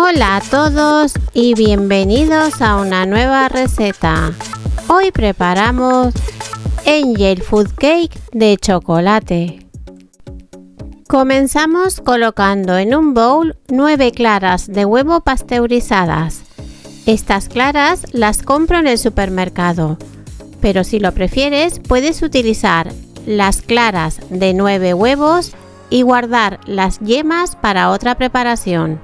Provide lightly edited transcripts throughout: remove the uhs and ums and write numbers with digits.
Hola a todos y bienvenidos a una nueva receta. Hoy preparamos Angel Food Cake de chocolate. Comenzamos colocando en un bowl 9 claras de huevo pasteurizadas. Estas claras las compro en el supermercado, pero si lo prefieres puedes utilizar las claras de 9 huevos y guardar las yemas para otra preparación.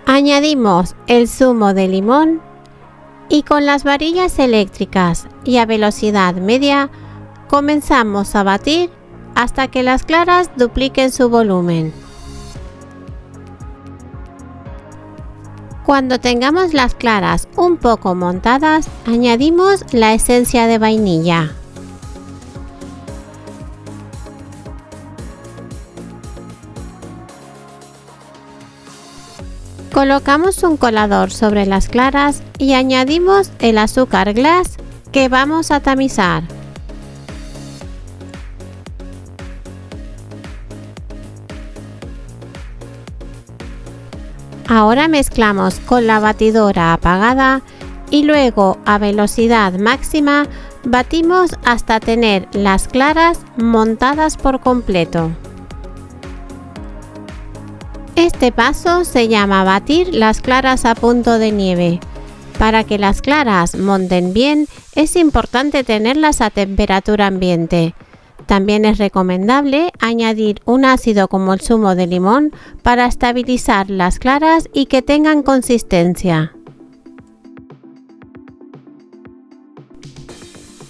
Añadimos el zumo de limón y con las varillas eléctricas y a velocidad media comenzamos a batir hasta que las claras dupliquen su volumen. Cuando tengamos las claras un poco montadas, añadimos la esencia de vainilla. Colocamos un colador sobre las claras y añadimos el azúcar glass que vamos a tamizar. Ahora mezclamos con la batidora apagada y luego a velocidad máxima batimos hasta tener las claras montadas por completo. Este paso se llama batir las claras a punto de nieve. Para que las claras monten bien, es importante tenerlas a temperatura ambiente. También es recomendable añadir un ácido como el zumo de limón para estabilizar las claras y que tengan consistencia.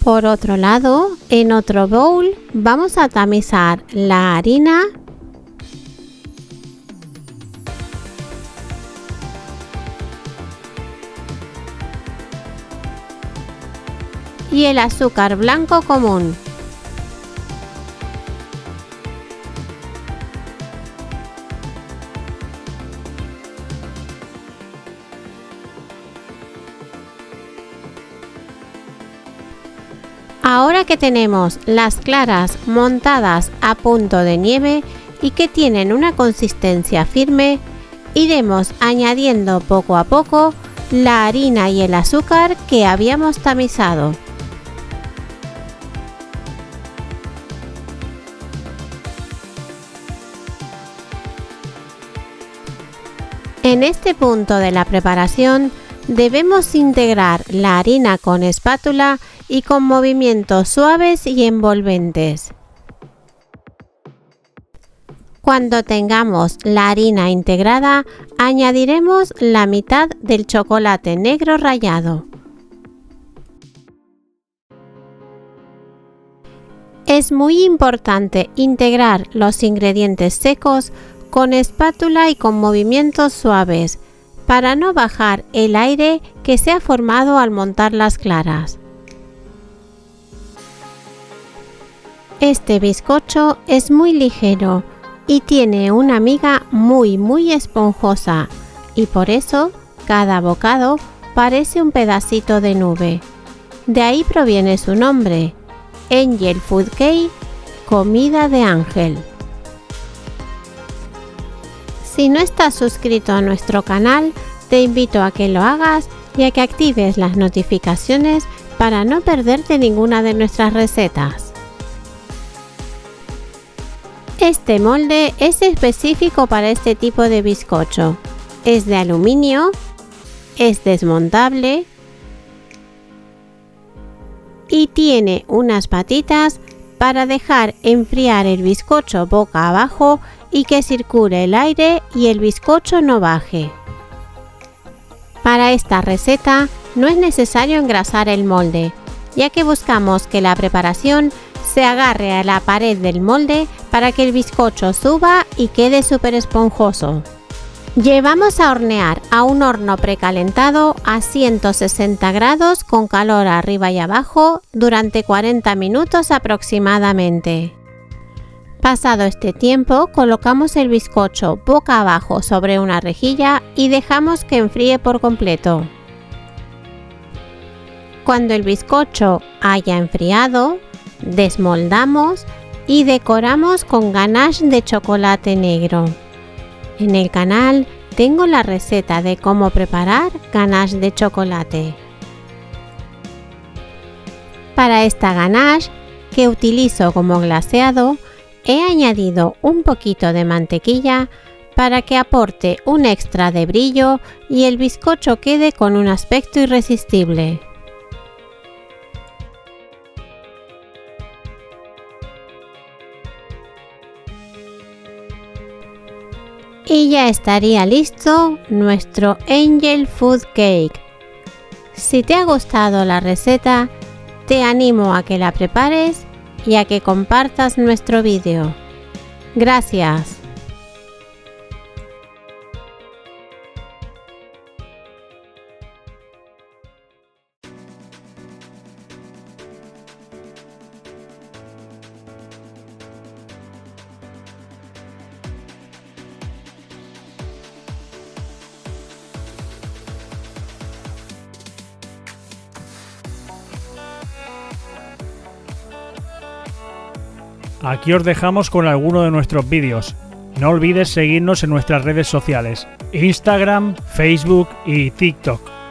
Por otro lado, en otro bowl vamos a tamizar la harina y el azúcar blanco común. Ahora que tenemos las claras montadas a punto de nieve y que tienen una consistencia firme, iremos añadiendo poco a poco la harina y el azúcar que habíamos tamizado. En este punto de la preparación debemos integrar la harina con espátula y con movimientos suaves y envolventes. Cuando tengamos la harina integrada, añadiremos la mitad del chocolate negro rallado. Es muy importante integrar los ingredientes secos con espátula y con movimientos suaves, para no bajar el aire que se ha formado al montar las claras. Este bizcocho es muy ligero y tiene una miga muy esponjosa y por eso cada bocado parece un pedacito de nube. De ahí proviene su nombre, Angel Food Cake, comida de ángel. Si no estás suscrito a nuestro canal, te invito a que lo hagas y a que actives las notificaciones para no perderte ninguna de nuestras recetas. Este molde es específico para este tipo de bizcocho. Es de aluminio, es desmontable y tiene unas patitas para dejar enfriar el bizcocho boca abajo y que circule el aire y el bizcocho no baje. Para esta receta no es necesario engrasar el molde, ya que buscamos que la preparación se agarre a la pared del molde para que el bizcocho suba y quede súper esponjoso. Llevamos a hornear a un horno precalentado a 160 grados con calor arriba y abajo durante 40 minutos aproximadamente. Pasado este tiempo, colocamos el bizcocho boca abajo sobre una rejilla y dejamos que enfríe por completo. Cuando el bizcocho haya enfriado, desmoldamos y decoramos con ganache de chocolate negro. En el canal tengo la receta de cómo preparar ganache de chocolate. Para esta ganache, que utilizo como glaseado, he añadido un poquito de mantequilla para que aporte un extra de brillo y el bizcocho quede con un aspecto irresistible. Y ya estaría listo nuestro Angel Food Cake. Si te ha gustado la receta, te animo a que la prepares y a que compartas nuestro vídeo. Gracias. Aquí os dejamos con alguno de nuestros vídeos. No olvides seguirnos en nuestras redes sociales, Instagram, Facebook y TikTok.